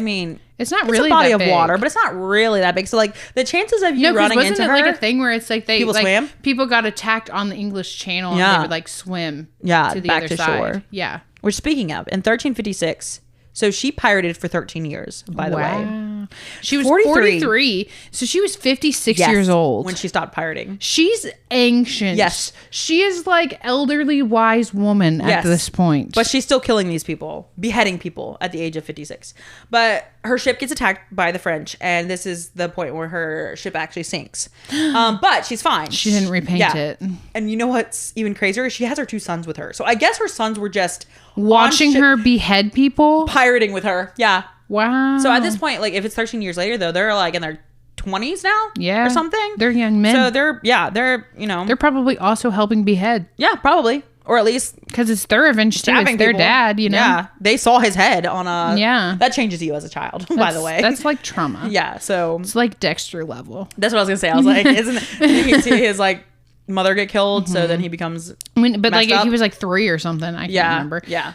it's not really a body that of water, but it's not really that big. So like the chances of you running into her, like a thing where it's like people swam? People got attacked on the English Channel and they would like swim to the back other to side. shore. Yeah. We're speaking of in 1356. So she pirated for 13 years, by the way. She was 43. So she was 56 years old when she stopped pirating. She's ancient. Yes. She is like elderly wise woman at this point. But she's still killing these people, beheading people at the age of 56. But her ship gets attacked by the French, and this is the point where her ship actually sinks. But she's fine. She didn't repaint it. And you know what's even crazier? She has her 2 sons with her. So I guess her sons were just watching her behead people, pirating with her. Yeah. Wow. So at this point, like if it's 13 years later though, they're like in their 20s now, or something. They're young men. So they're probably also helping behead. Yeah, probably, or at least because it's their revenge too. It's their dad, you know. Yeah, they saw his head on a. Yeah, that changes you as a child. By the way, that's like trauma. Yeah, so it's like Dexter level. That's what I was gonna say. I was like, isn't you can see his like mother get killed, so then he becomes. But like he was like 3 or something. I can't remember. Yeah.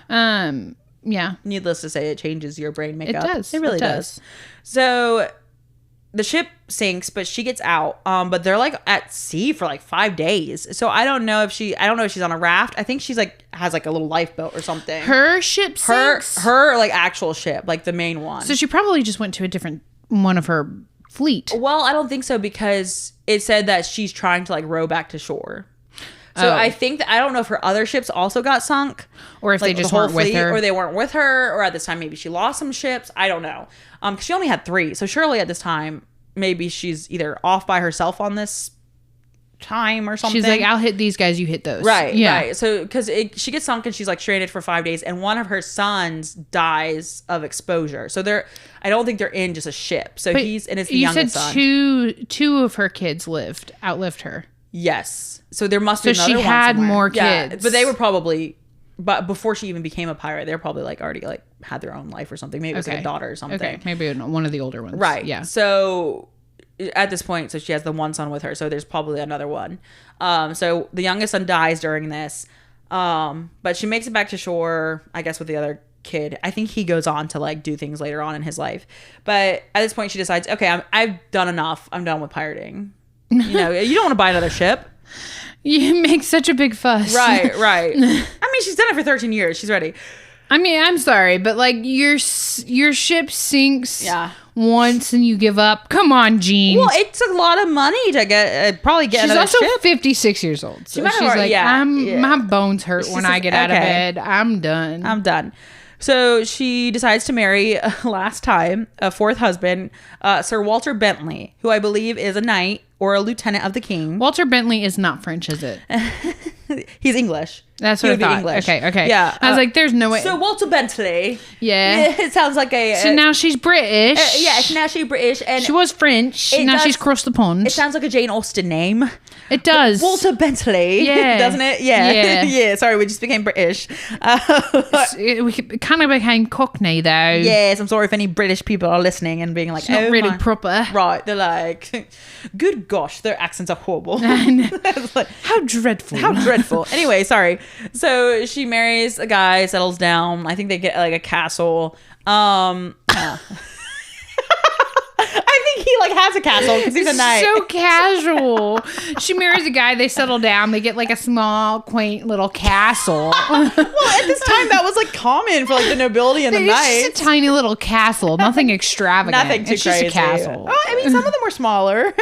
Yeah. Needless to say, it changes your brain makeup. It does. It really does. So the ship sinks, but she gets out. But they're like at sea for like 5 days. So I don't know if she's on a raft. I think she's like has like a little lifeboat or something. Her ship sinks. Her like actual ship, like the main one. So she probably just went to a different one of her fleet. Well, I don't think so because it said that she's trying to like row back to shore. So I think that I don't know if her other ships also got sunk, or if they just weren't with her, or they weren't with her, or at this time maybe she lost some ships. I don't know, because she only had 3. So surely at this time maybe she's either off by herself on this time or something. She's like, I'll hit these guys, you hit those. Right. Yeah. Right. So because she gets sunk and she's like stranded for 5 days, and one of her sons dies of exposure. So I don't think they're in just a ship. So it's the youngest son. You said two of her kids outlived her. Yes. So there must be another one. So she had somewhere. more kids. Yeah, but they were probably, but before she even became a pirate, they were probably like already like had their own life or something. Maybe it was like a daughter or something. Okay, maybe one of the older ones. Right. Yeah. So at this point, so she has the one son with her. So there's probably another one. So the youngest son dies during this. But she makes it back to shore, I guess, with the other kid. I think he goes on to like do things later on in his life. But at this point, she decides, okay, I've done enough. I'm done with pirating. You know, you don't want to buy another ship. You make such a big fuss. Right. I mean, she's done it for 13 years. She's ready. I mean, I'm sorry, but like your ship sinks once and you give up. Come on, Jean. Well, it took a lot of money to get another ship. She's also 56 years old. So she's like, my bones hurt when I get out of bed. I'm done. So she decides to marry last time a 4th husband, Sir Walter Bentley, who I believe is a knight or a lieutenant of the king. Walter Bentley is not French, is it? He's English. That's what I thought. English. Okay. Yeah. I was like, there's no way. So Walter Bentley. Yeah. It sounds like So now she's British. Now she's British. And she was French. Now she's crossed the pond. It sounds like a Jane Austen name. It does. Walter Bentley. Yeah. Doesn't it? Yeah. Yeah. Sorry, we just became British. We kind of became Cockney, though. Yes. I'm sorry if any British people are listening and being like, it's not really proper. Right. They're like, good gosh, their accents are horrible. Like, how dreadful. Anyway, sorry. So she marries a guy, settles down. I think they get like a castle. I think he like has a castle because he's a knight. So casual. She marries a guy, they settle down, they get like a small, quaint little castle. Well, at this time that was like common for like the nobility and the knights. It's just a tiny little castle, nothing extravagant. Nothing too it's crazy. Just a castle. Oh, I mean, some of them were smaller.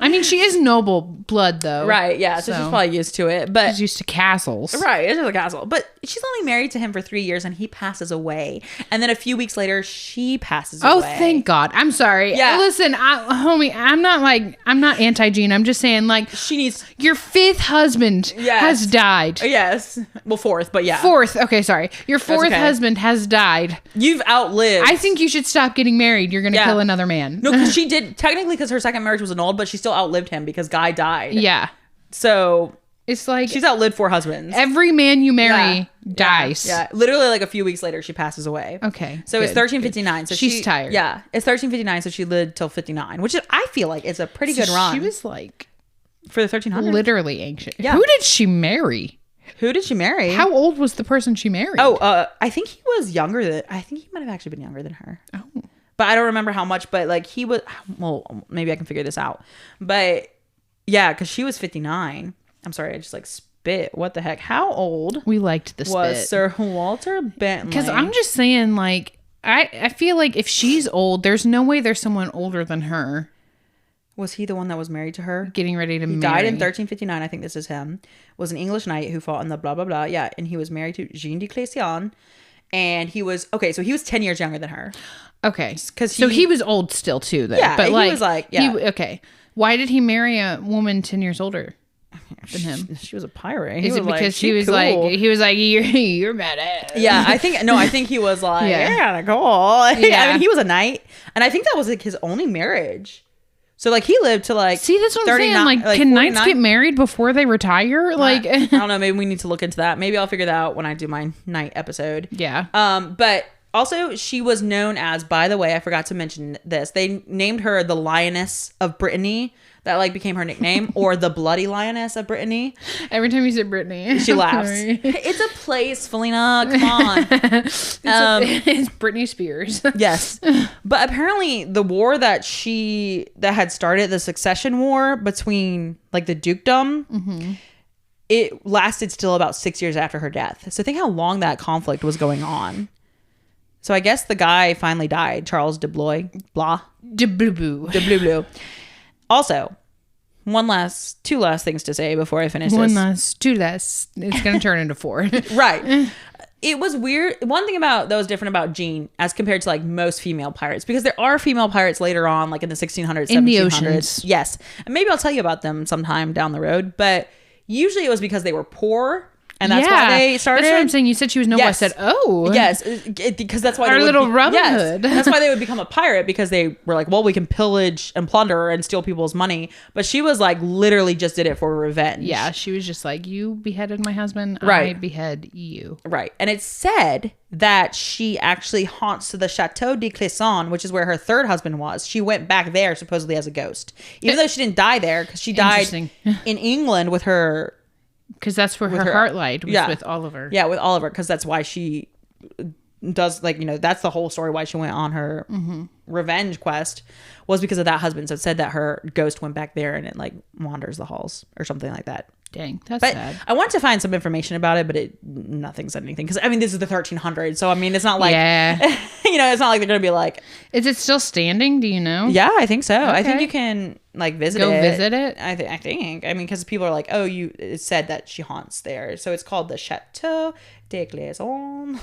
I mean, she is noble blood, though. Right, yeah. So she's probably used to it. But she's used to castles. Right, it's just a castle. But she's only married to him for 3 years and he passes away. And then a few weeks later, she passes away. Oh, thank God. I'm sorry. Yeah. Listen, homie, I'm not anti-Gene. I'm just saying, like, she needs... Your 5th husband has died. Yes. Well, 4th, but yeah. 4th. Okay, sorry. Your 4th husband has died. You've outlived. I think you should stop getting married. You're going to kill another man. No, because she did, technically, because her second marriage was annulled, but she still outlived him because Guy died. Yeah. So it's like she's outlived 4 husbands. Every man you marry dies. Yeah. Literally like a few weeks later she passes away. Okay. So it's 1359. So she's tired. Yeah. It's 1359, so she lived till 59, which is, I feel like it's a pretty good run. She was like for the 1300s. Literally ancient. Yeah. Who did she marry? Who did she marry? How old was the person she married? Oh, I think he was younger than I think he might have actually been younger than her. Oh. But I don't remember how much, but like he was, well, maybe I can figure this out. But yeah, because she was 59. I'm sorry, I just like spit. What the heck? How old we liked the was spit. Sir Walter Bentley? Because I'm just saying, like, I feel like if she's old, there's no way there's someone older than her. Was he the one that was married to her? Getting ready to marry. He died in 1359. I think this is him. Was an English knight who fought in the blah, blah, blah. Yeah, and he was married to Jeanne de Clèsion. And he was, okay, so he was 10 years younger than her. Okay. So he was old still, too, then. Yeah, but he was like, yeah. Okay. Why did he marry a woman 10 years older than him? She was a pirate. Is it because he was like, you're badass? Yeah, I think he was like, yeah, cool. Yeah. I mean, he was a knight. And I think that was like his only marriage. So like he lived to like, see, that's what I'm saying. Like can 49? Knights get married before they retire? Like, I don't know. Maybe we need to look into that. Maybe I'll figure that out when I do my knight episode. Yeah. But also she was known as, by the way, I forgot to mention this. They named her the Lioness of Brittany. That like became her nickname, or the Bloody Lioness of Brittany. Every time you say Brittany, she laughs. It's a place, Felina. Come on. It's Britney Spears. Yes, but apparently the war that had started, the succession war between like the dukedom, it lasted still about 6 years after her death. So think how long that conflict was going on. So I guess the guy finally died, Charles de Blois. De Blue. Also, two last things to say before I finish this. Two less. It's going to turn into 4. Right. It was weird. One thing that was different about Jean as compared to like most female pirates, because there are female pirates later on, like in the 1600s, in 1700s. The oceans. Yes. And maybe I'll tell you about them sometime down the road. But usually it was because they were poor. And that's why they started. That's what I'm saying. You said she was noble. Yes. I said, oh. Yes. Because that's why our little Robin Hood. That's why they would become a pirate, because they were like, well, we can pillage and plunder and steal people's money. But she was like, literally just did it for revenge. Yeah. She was just like, you beheaded my husband. Right. I behead you. Right. And it's said that she actually haunts the Chateau de Clisson, which is where her third husband was. She went back there supposedly as a ghost, even though she didn't die there, because she died in England with her. Because that's where her heart lied, was with Oliver. Yeah, with Oliver, because that's why she does, like, that's the whole story why she went on her revenge quest, was because of that husband. So it said that her ghost went back there and it like wanders the halls or something like that. Dang, that's but sad. I want to find some information about it, but nothing said anything. Because I mean, this is the 1300s, so I mean, it's not like it's not like they're gonna be like. Is it still standing? Do you know? Yeah, I think so. Okay. I think you can like visit it. Go visit it. I think. I mean, because people are like, oh, it said that she haunts there, so it's called the Chateau de Clisson.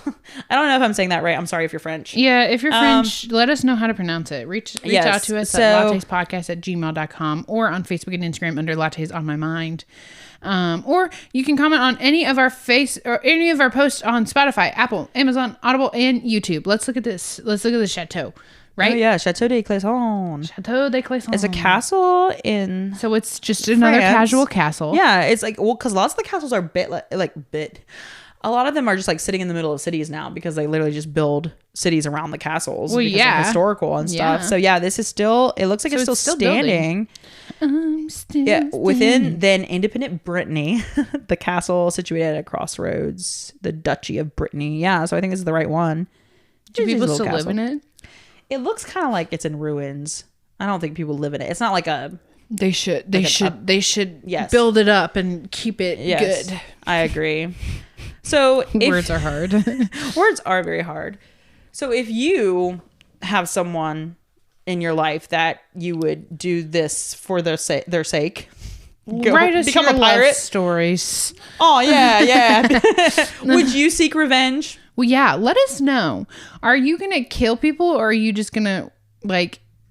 I don't know if I'm saying that right. I'm sorry if you're French. Yeah, if you're French, let us know how to pronounce it. Reach out to us at lattespodcast@gmail.com or on Facebook and Instagram under Lattes on My Mind. Or you can comment on any of our any of our posts on Spotify, Apple, Amazon, Audible, and YouTube. Let's look at this. Let's look at the chateau, right? Oh yeah, Chateau de Clisson. Chateau de Clisson. It's a castle in. So it's just another casual castle. Yeah, it's like, well, because lots of the castles are a lot of them are just like sitting in the middle of cities now, because they literally just build cities around the castles. Well, because they're historical and stuff. So yeah, this is still. It looks like it's still standing. Within then independent Brittany, the castle situated at a crossroads, the Duchy of Brittany. Yeah, so I think this is the right one. Do people still live in it? It looks kind of like it's in ruins. I don't think people live in it. It's not like a. They should build it up and keep it good. I agree. So words are hard. Words are very hard. So if you have someone in your life that you would do this for their sake. Write us become your a pirate. love stories. Oh yeah. Would you seek revenge? Well, yeah. Let us know. Are you gonna kill people, or are you just gonna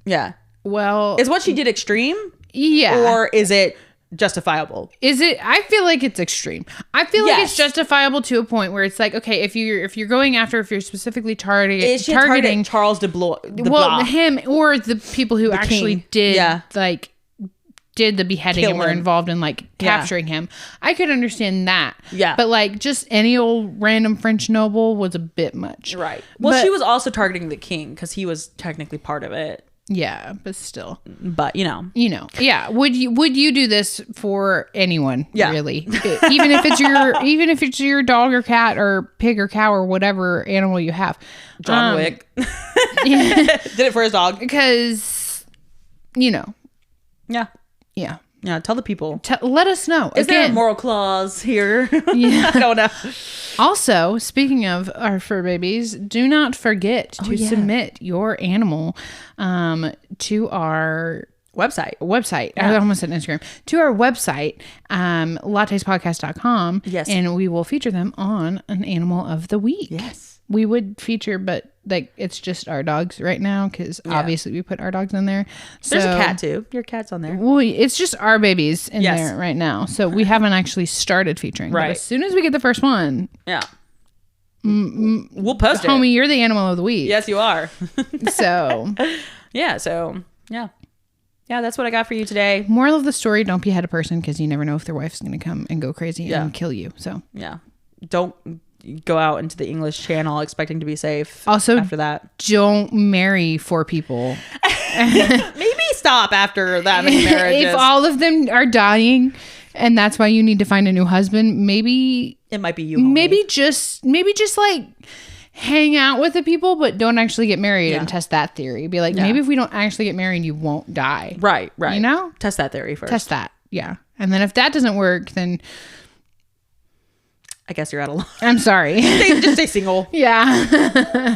Yeah. Well, Is what she did extreme? yeah. Or is it justifiable? Is it? I feel like it's extreme. I feel like Yes. it's justifiable to a point where it's like, okay, if you're going after, if you're specifically targeting Charles de Blois. him or the people who actually king. did Yeah. did the beheading Kill and were him. involved in capturing him. I could understand that. Yeah. But just any old random French noble was a bit much. Right. Well, But- she was also targeting the king because he was technically part of it. Yeah, but still. But Yeah. Would you do this for anyone? Yeah. Really? even if it's your dog or cat or pig or cow or whatever animal you have. John Wick Yeah. did it for his dog. Because Yeah. yeah. Yeah. Tell the people. Let us know. Is there a moral clause here? Yeah. I don't know. Also, speaking of our fur babies, do not forget to submit your animal to our Website. I almost said Instagram. To our website, lattespodcast.com. Yes. And we will feature them on an animal of the week. Yes. We would feature, but it's just our dogs right now because obviously we put our dogs in there. There's a cat too. Your cat's on there. Well, it's just our babies in Yes. there right now. So we haven't actually started featuring. Right. But as soon as we get the first one, Yeah. We'll post it. homie, you're the animal of the week. Yes, you are. So, Yeah. So yeah. Yeah, that's what I got for you today. moral of the story: don't be a person because you never know if their wife's going to come and go crazy Yeah. and kill you. So, Yeah. Don't go out into the English Channel expecting to be safe. Also, after that, don't marry 4 people. maybe stop after that many marriages. If all of them are dying, and that's why you need to find a new husband, maybe it might be you. Homie. maybe just hang out with the people, but don't actually get married and test that theory. Be like, maybe if we don't actually get married, you won't die. Right. You know? Test that theory first. Test that. Yeah. And then if that doesn't work, then I guess you're out of luck. I'm sorry. Just stay single. Yeah.